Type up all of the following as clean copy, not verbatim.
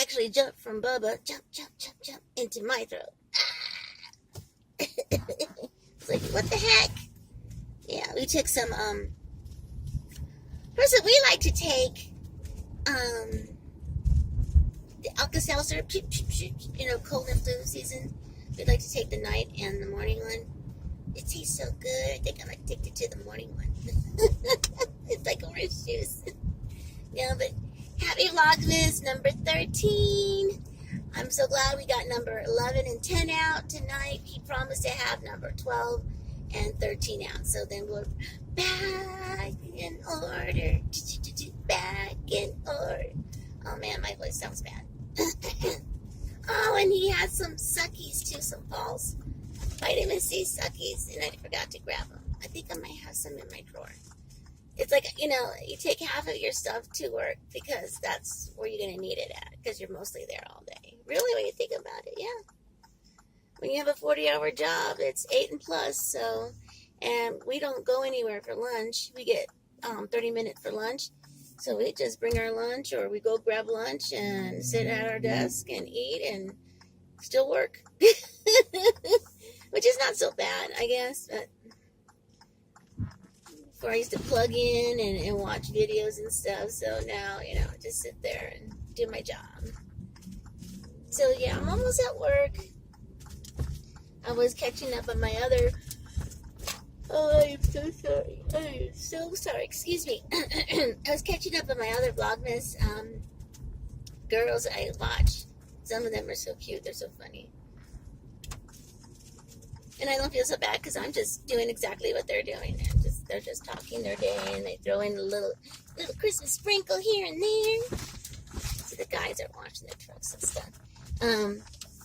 actually jumped from Bubba, jump, jump, jump, jump, into my throat. It's like, what the heck? Yeah, we took some, first we like to take, the Alka-Seltzer, cold and flu season. We'd like to take the night and the morning one. It tastes so good. I think I'm addicted to the morning one. It's like orange juice. Yeah, but happy Vlogmas number 13. I'm so glad we got number 11 and 10 out tonight. He promised to have number 12 and 13 out. So then we're back in order. Back in order. Oh man, my voice sounds bad. Oh, and he had some suckies too, some balls. Vitamin C suckies, and I forgot to grab them. I think I might have some in my drawer. It's like, you take half of your stuff to work because that's where you're going to need it at, because you're mostly there all day. Really, when you think about it, yeah. When you have a 40-hour job, it's 8 and plus, so, and we don't go anywhere for lunch. We get 30 minutes for lunch, so we just bring our lunch, or we go grab lunch and sit at our desk and eat and still work. Which is not so bad, I guess, but before I used to plug in and watch videos and stuff, so now, just sit there and do my job. So yeah, I'm almost at work. I was catching up on my other, oh, I'm so sorry. I am so sorry, excuse me. I was catching up on my other Vlogmas girls I watch. Some of them are so cute, they're so funny. And I don't feel so bad because I'm just doing exactly what they're doing. They're just talking their day, and they throw in a little Christmas sprinkle here and there. So the guys are washing their trucks and stuff.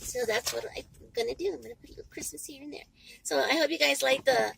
So that's what I'm gonna do. I'm gonna put a little Christmas here and there. So I hope you guys like the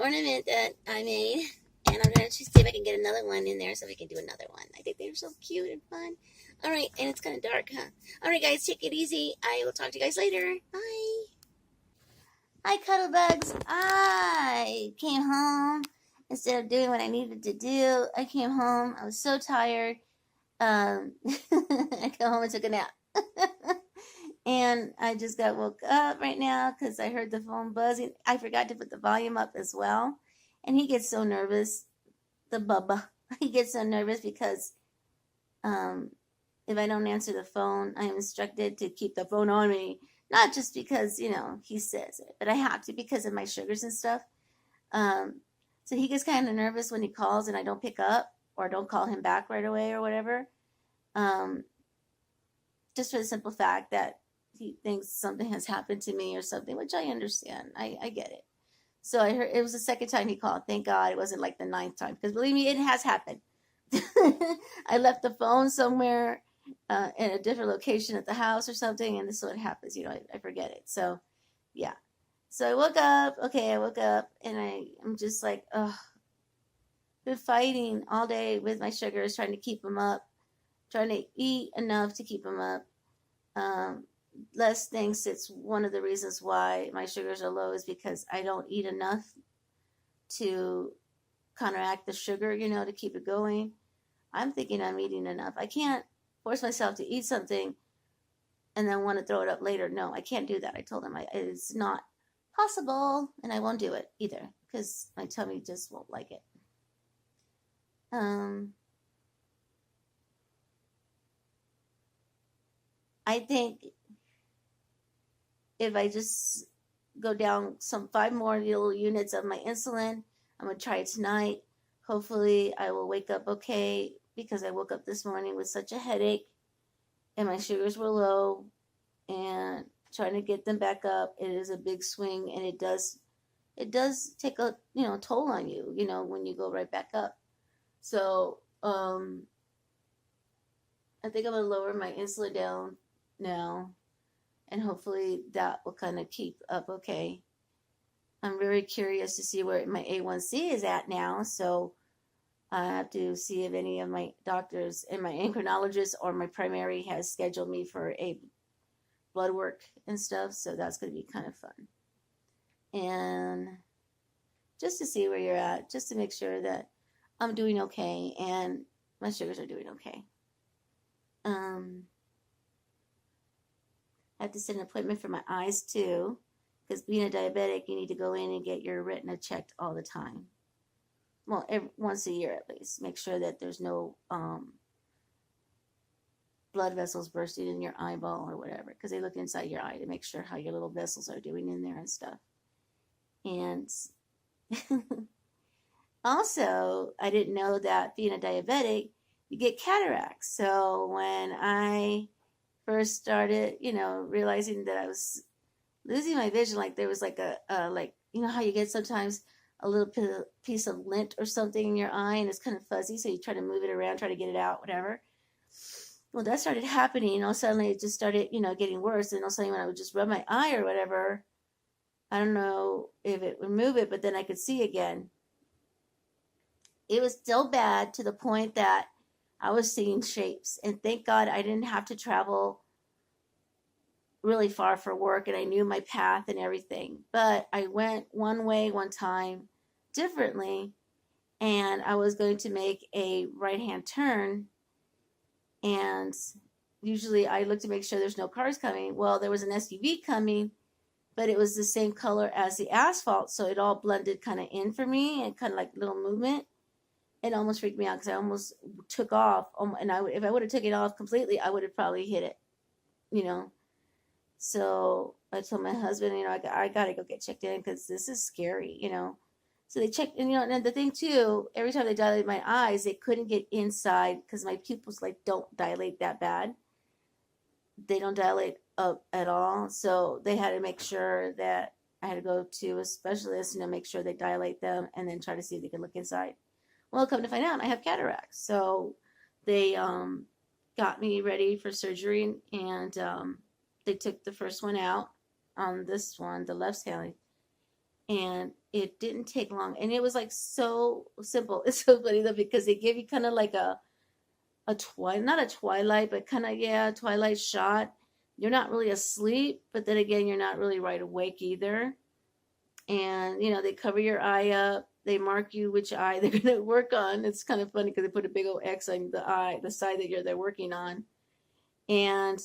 ornament that I made, and I'm gonna see if I can get another one in there so we can do another one. I think they're so cute and fun. All right, and it's kind of dark, huh? All right, guys, take it easy. I will talk to you guys later. Bye. Hi, Cuddlebugs. I came home instead of doing what I needed to do. I came home. I was so tired. I came home and took a nap. And I just got woke up right now because I heard the phone buzzing. I forgot to put the volume up as well. And he gets so nervous, the Bubba. He gets so nervous because if I don't answer the phone, I am instructed to keep the phone on me. Not just because, he says it, but I have to because of my sugars and stuff. So he gets kind of nervous when he calls and I don't pick up or don't call him back right away or whatever. Just for the simple fact that he thinks something has happened to me or something, which I understand. I get it. So I heard it was the second time he called. Thank God it wasn't like the 9th time, because believe me, it has happened. I left the phone somewhere in a different location at the house or something, and this is what happens, I forget it. So yeah, so I woke up, and I'm just like, oh, been fighting all day with my sugars, trying to keep them up, trying to eat enough to keep them up. Les thinks it's one of the reasons why my sugars are low is because I don't eat enough to counteract the sugar, to keep it going. I'm thinking I'm eating enough. I can't force myself to eat something and then want to throw it up later. No, I can't do that. I told him it's not possible, and I won't do it either because my tummy just won't like it. I think if I just go down 5 more little units of my insulin, I'm going to try it tonight. Hopefully I will wake up okay, because I woke up this morning with such a headache and my sugars were low, and trying to get them back up, it is a big swing, and it does take a toll on you, when you go right back up. So I think I'm going to lower my insulin down now, and hopefully that will kind of keep up okay. I'm very curious to see where my A1C is at now, so I have to see if any of my doctors and my endocrinologist or my primary has scheduled me for a blood work and stuff, so that's going to be kind of fun. And just to see where you're at, just to make sure that I'm doing okay and my sugars are doing okay. I have to set an appointment for my eyes too, because being a diabetic, you need to go in and get your retina checked all the time. Well, once a year at least. Make sure that there's no blood vessels bursting in your eyeball or whatever, because they look inside your eye to make sure how your little vessels are doing in there and stuff. And also, I didn't know that being a diabetic, you get cataracts. So when I first started, realizing that I was losing my vision, like there was like like, how you get sometimes a little piece of lint or something in your eye and it's kind of fuzzy, so you try to move it around, try to get it out, whatever. Well, that started happening, and all of a sudden it just started, getting worse. And all of a sudden when I would just rub my eye or whatever, I don't know if it would move it, but then I could see again. It was so bad to the point that I was seeing shapes. And thank God I didn't have to travel really far for work, and I knew my path and everything. But I went one way one time differently, and I was going to make a right-hand turn. And usually I look to make sure there's no cars coming. Well, there was an SUV coming, but it was the same color as the asphalt, so it all blended kind of in for me and kind of like little movement. It almost freaked me out because I almost took off. And if I would have taken it off completely, I would have probably hit it, So I told my husband, I got to go get checked in because this is scary, So they checked, and, and the thing too, every time they dilated my eyes, they couldn't get inside because my pupils don't dilate that bad. They don't dilate up at all. So they had to make sure that I had to go to a specialist, make sure they dilate them and then try to see if they could look inside. Well, come to find out, I have cataracts. So they got me ready for surgery, and they took the first one out on this one, the left side, and it didn't take long. And it was like so simple. It's so funny though, because they give you kind of like not a twilight, but kind of, twilight shot. You're not really asleep, but then again, you're not really right awake either. And, they cover your eye up. They mark you which eye they're going to work on. It's kind of funny because they put a big old X on the eye, the side that they're working on. And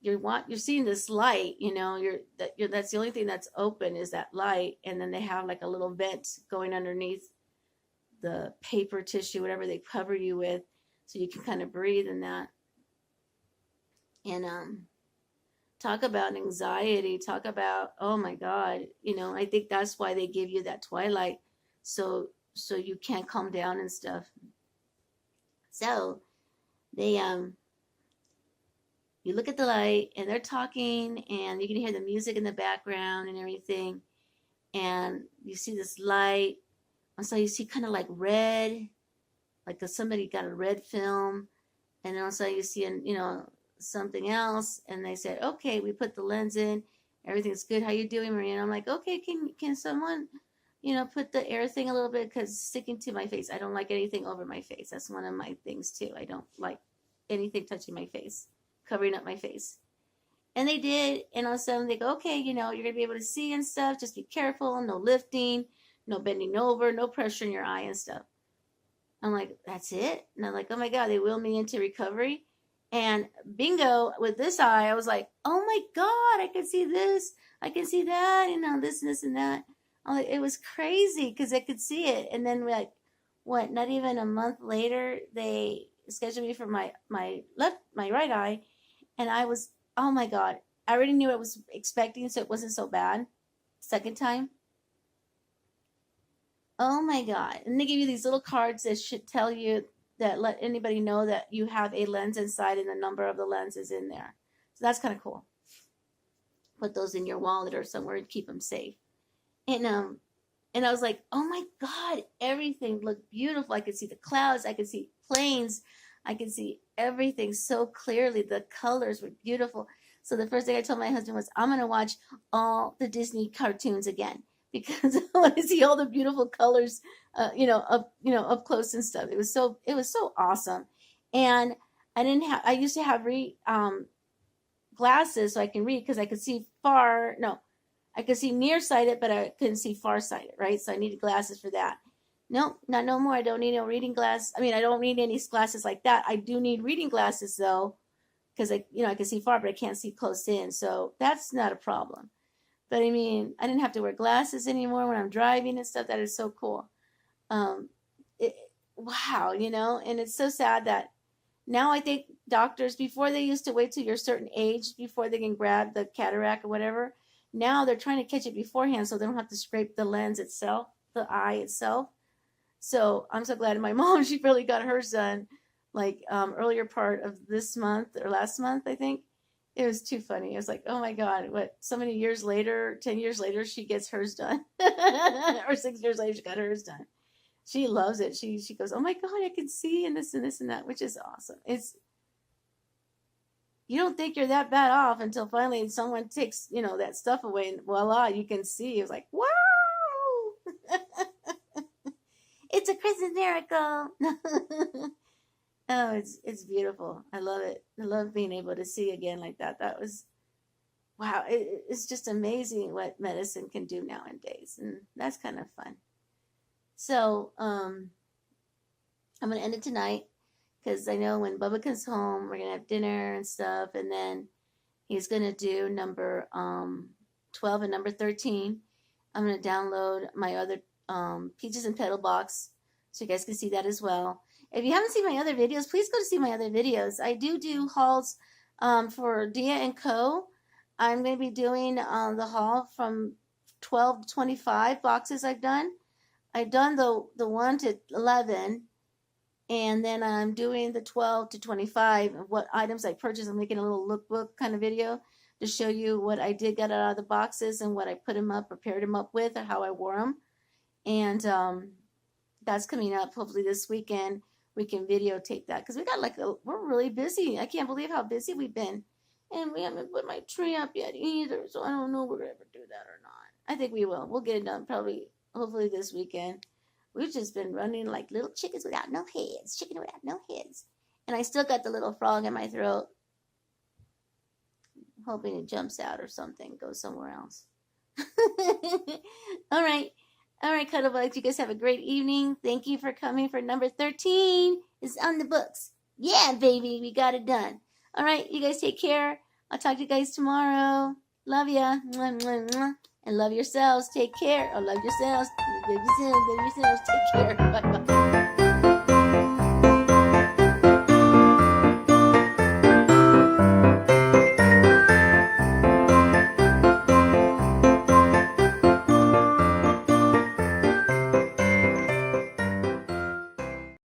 you're seeing this light, that's the only thing that's open is that light. And then they have like a little vent going underneath the paper tissue, whatever they cover you with, so you can kind of breathe in that. And talk about anxiety, talk about, oh my God, I think that's why they give you that twilight, so you can't calm down and stuff. So they you look at the light and they're talking and you can hear the music in the background and everything, and you see this light, and so you see kind of like red, like somebody got a red film, and then also you see something else, and they said, okay, we put the lens in, everything's good, how you doing, Maria? And I'm like, okay, can someone put the air thing a little bit, because it's sticking to my face. I don't like anything over my face. That's one of my things too. I don't like anything touching my face, covering up my face. And they did, and all of a sudden they go, okay, you're gonna be able to see and stuff, just be careful, no lifting, no bending over, no pressure in your eye and stuff. I'm like, that's it? And I'm like, oh my God, they wheeled me into recovery. And bingo, with this eye, I was like, oh my God, I can see this, I can see that, this and this and that. Like, it was crazy because I could see it. And then not even a month later, they scheduled me for my right eye. And I was, oh my God, I already knew what I was expecting, so it wasn't so bad. Second time. Oh my God. And they give you these little cards that should tell you, that let anybody know that you have a lens inside and the number of the lens is in there. So that's kind of cool. Put those in your wallet or somewhere and keep them safe. And I was like, oh my God, everything looked beautiful. I could see the clouds. I could see planes. I could see everything so clearly. The colors were beautiful. So the first thing I told my husband was, I'm going to watch all the Disney cartoons again, because I want to see all the beautiful colors, up close and stuff. It was so awesome. And I used to have glasses so I can read, because I could see I could see nearsighted, but I couldn't see farsighted, right? So I needed glasses for that. Nope, not no more. I don't need no reading glasses. I mean, I don't need any glasses like that. I do need reading glasses though, because I can see far, but I can't see close in. So that's not a problem. But I mean, I didn't have to wear glasses anymore when I'm driving and stuff. That is so cool. Um, wow, and it's so sad that now I think doctors, before they used to wait till you're a certain age before they can grab the cataract or whatever, now they're trying to catch it beforehand so they don't have to scrape the lens itself, the eye itself. So I'm so glad my mom, she really got hers done like earlier part of this month or last month, I think. It was too funny. It was like, oh my God, what, so many years later, 10 years later, she gets hers done. Or 6 years later, she got hers done. She loves it. She goes, oh my God, I can see and this and this and that, which is awesome. You don't think you're that bad off until finally someone takes, that stuff away and voila, you can see. It's like, wow. It's a Christmas miracle. Oh, it's beautiful. I love it. I love being able to see again like that. That was, wow. It's just amazing what medicine can do nowadays. And that's kind of fun. So, I'm going to end it tonight because I know when Bubba comes home, we're going to have dinner and stuff. And then he's going to do number 12 and number 13. I'm going to download my other Peaches and Pedal box so you guys can see that as well. If you haven't seen my other videos, please go to see my other videos. I do hauls for Dia and Co. I'm going to be doing the haul from 12 to 25 boxes I've done. I've done the 1 to 11, and then I'm doing the 12 to 25 of what items I purchased. I'm making a little lookbook kind of video to show you what I did get out of the boxes and what I put them up, prepared them up with, and how I wore them. And that's coming up hopefully this weekend. We can videotape that because we're really busy. I can't believe how busy we've been. And we haven't put my tree up yet either, so I don't know if we're going to ever do that or not. I think we will. We'll get it done hopefully this weekend. We've just been running like little chickens without no heads. Chicken without no heads. And I still got the little frog in my throat. I'm hoping it jumps out or something, goes somewhere else. All right. All right, Cuddlebugs, you guys have a great evening. Thank you for coming for number 13. It's on the books. Yeah, baby, we got it done. All right, you guys take care. I'll talk to you guys tomorrow. Love ya. Mwah, mwah, mwah. And love yourselves. Take care. Oh, love yourselves. Love yourselves. Take care. Bye-bye.